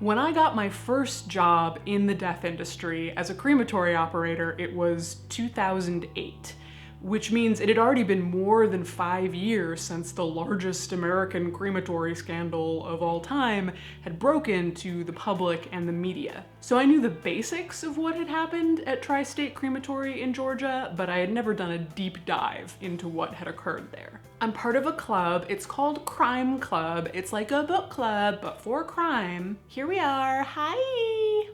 When I got my first job in the death industry as a crematory operator, it was 2008, which means it had already been more than 5 years since the largest American crematory scandal of all time had broken to the public and the media. So I knew the basics of what had happened at TriState Crematory in Georgia, but I had never done a deep dive into what had occurred there. I'm part of a club. It's called Crime Club. It's like a book club, but for crime. Here we are. Hi!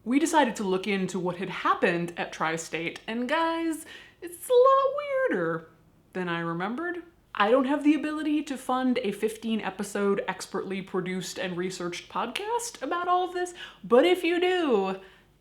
We decided to look into what had happened at TriState, and guys, it's a lot weirder than I remembered. I don't have the ability to fund a 15-episode expertly produced and researched podcast about all of this, but if you do,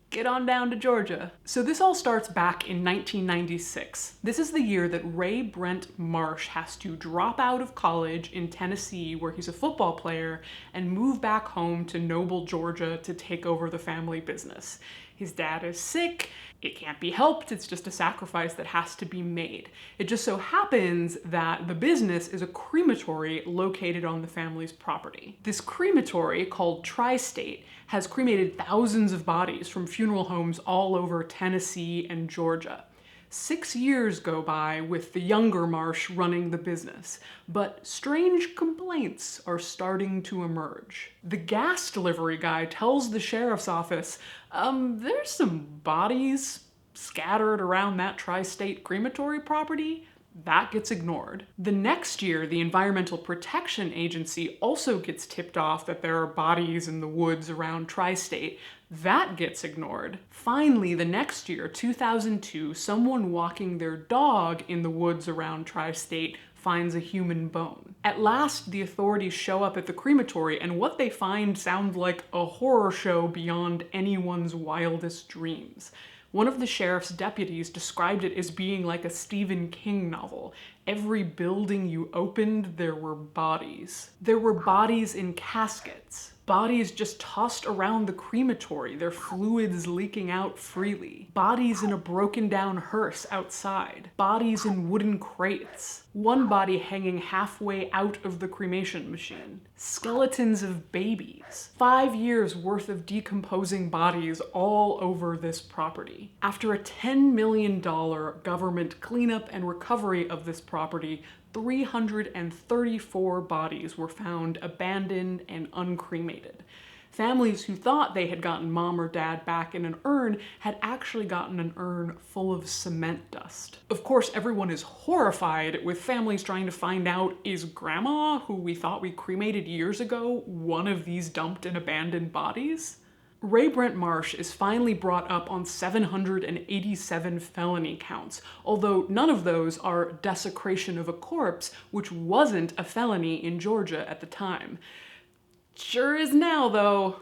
get on down to Georgia. So this all starts back in 1996. This is the year that Ray Brent Marsh has to drop out of college in Tennessee, where he's a football player, and move back home to Noble, Georgia to take over the family business. His dad is sick. It can't be helped. It's just a sacrifice that has to be made. It just so happens that the business is a crematory located on the family's property. This crematory, called TriState, has cremated thousands of bodies from funeral homes all over Tennessee and Georgia. 6 years go by with the younger Marsh running the business, but strange complaints are starting to emerge. The gas delivery guy tells the sheriff's office, there's some bodies scattered around that TriState crematory property. That gets ignored. The next year, the Environmental Protection Agency also gets tipped off that there are bodies in the woods around TriState. That gets ignored. Finally, the next year, 2002, someone walking their dog in the woods around TriState finds a human bone. At last, the authorities show up at the crematory, and what they find sounds like a horror show beyond anyone's wildest dreams. One of the sheriff's deputies described it as being like a Stephen King novel. Every building you opened, there were bodies. There were bodies in caskets. Bodies just tossed around the crematory, their fluids leaking out freely. Bodies in a broken down hearse outside. Bodies in wooden crates. One body hanging halfway out of the cremation machine. Skeletons of babies. 5 years worth of decomposing bodies all over this property. After a $10 million government cleanup and recovery of this property, 334 bodies were found abandoned and uncremated. Families who thought they had gotten mom or dad back in an urn had actually gotten an urn full of cement dust. Of course, everyone is horrified, with families trying to find out, is grandma, who we thought we cremated years ago, one of these dumped and abandoned bodies? Ray Brent Marsh is finally brought up on 787 felony counts, although none of those are desecration of a corpse, which wasn't a felony in Georgia at the time. Sure is now, though.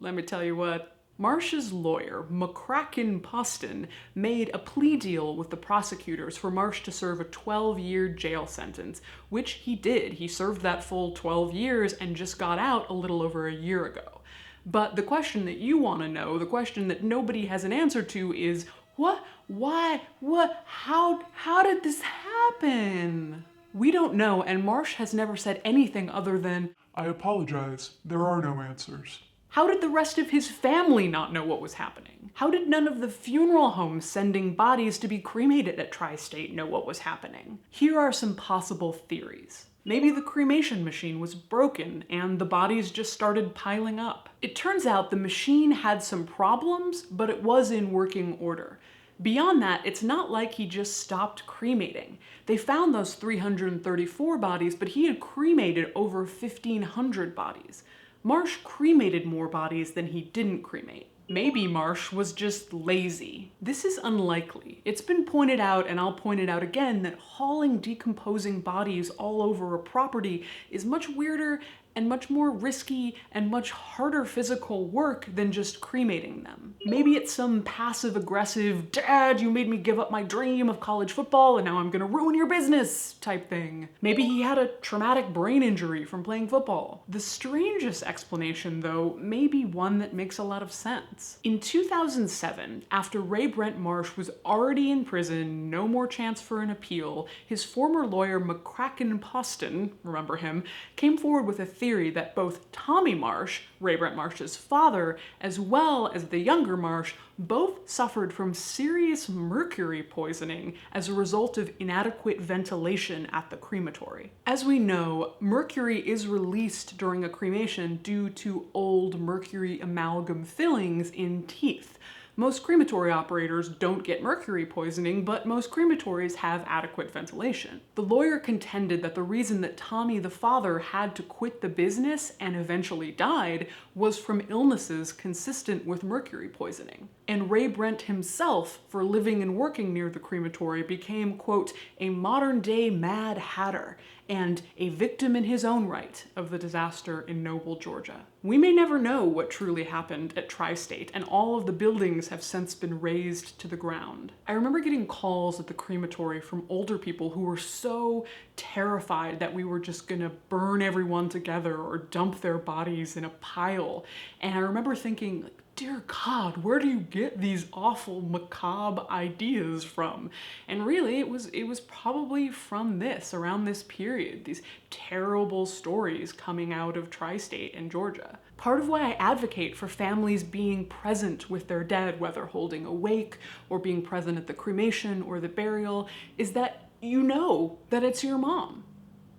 Let me tell you what. Marsh's lawyer, McCracken Poston, made a plea deal with the prosecutors for Marsh to serve a 12-year jail sentence, which he did. He served that full 12 years and just got out a little over a year ago. But the question that you want to know, the question that nobody has an answer to is, what, why, what, how did this happen? We don't know, and Marsh has never said anything other than, I apologize, there are no answers. How did the rest of his family not know what was happening? How did none of the funeral homes sending bodies to be cremated at TriState know what was happening? Here are some possible theories. Maybe the cremation machine was broken and the bodies just started piling up. It turns out the machine had some problems, but it was in working order. Beyond that, it's not like he just stopped cremating. They found those 334 bodies, but he had cremated over 1,500 bodies. Marsh cremated more bodies than he didn't cremate. Maybe Marsh was just lazy. This is unlikely. It's been pointed out, and I'll point it out again, that hauling decomposing bodies all over a property is much weirder and much more risky and much harder physical work than just cremating them. Maybe it's some passive-aggressive, "Dad, you made me give up my dream of college football and now I'm gonna ruin your business" type thing. Maybe he had a traumatic brain injury from playing football. The strangest explanation, though, may be one that makes a lot of sense. In 2007, after Ray Brent Marsh was already in prison, no more chance for an appeal, his former lawyer McCracken Poston, remember him, came forward with a theory theory that both Tommy Marsh, Ray Brent Marsh's father, as well as the younger Marsh, both suffered from serious mercury poisoning as a result of inadequate ventilation at the crematory. As we know, mercury is released during a cremation due to old mercury amalgam fillings in teeth. Most crematory operators don't get mercury poisoning, but most crematories have adequate ventilation. The lawyer contended that the reason that Tommy the father had to quit the business and eventually died was from illnesses consistent with mercury poisoning. And Ray Brent himself, for living and working near the crematory, became, quote, a modern-day Mad Hatter and a victim in his own right of the disaster in Noble, Georgia. We may never know what truly happened at TriState, and all of the buildings have since been razed to the ground. I remember getting calls at the crematory from older people who were so terrified that we were just gonna burn everyone together or dump their bodies in a pile. And I remember thinking, like, dear God, where do you get these awful, macabre ideas from? And really, it was probably from around this period, these terrible stories coming out of Tri-State and Georgia. Part of why I advocate for families being present with their dead, whether holding a wake or being present at the cremation or the burial, is that you know that it's your mom.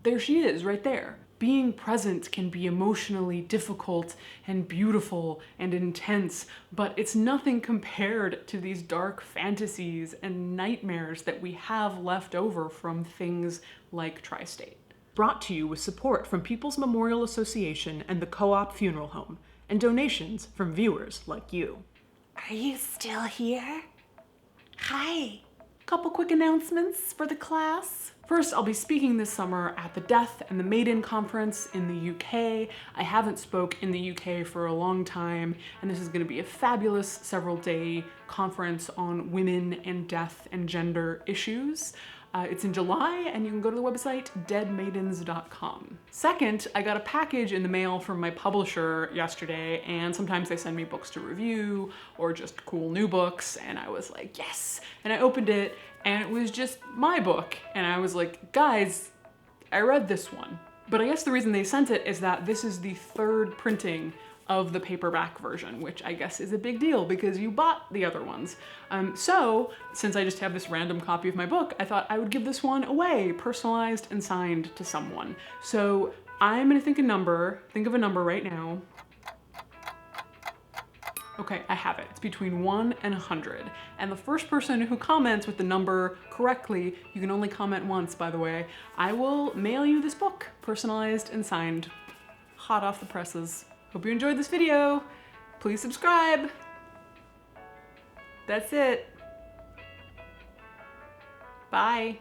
There she is, right there. Being present can be emotionally difficult and beautiful and intense, but it's nothing compared to these dark fantasies and nightmares that we have left over from things like Tri-State. Brought to you with support from People's Memorial Association and the Co-op Funeral Home, and donations from viewers like you. Are you still here? Hi. Couple quick announcements for the class. First, I'll be speaking this summer at the Death and the Maiden Conference in the UK. I haven't spoke in the UK for a long time, and this is going to be a fabulous several-day conference on women and death and gender issues. It's in July, and you can go to the website deadmaidens.com. Second, I got a package in the mail from my publisher yesterday, and sometimes they send me books to review or just cool new books, and I was like, yes! And I opened it, and it was just my book, and I was like, guys, I read this one. But I guess the reason they sent it is that this is the third printing of the paperback version, which I guess is a big deal because you bought the other ones. So, since I just have this random copy of my book, I thought I would give this one away, personalized and signed to someone. So I'm gonna think of a number right now. Okay, I have it. It's between 1 and 100. And the first person who comments with the number correctly, you can only comment once, by the way, I will mail you this book, personalized and signed. Hot off the presses. Hope you enjoyed this video. Please subscribe. That's it. Bye.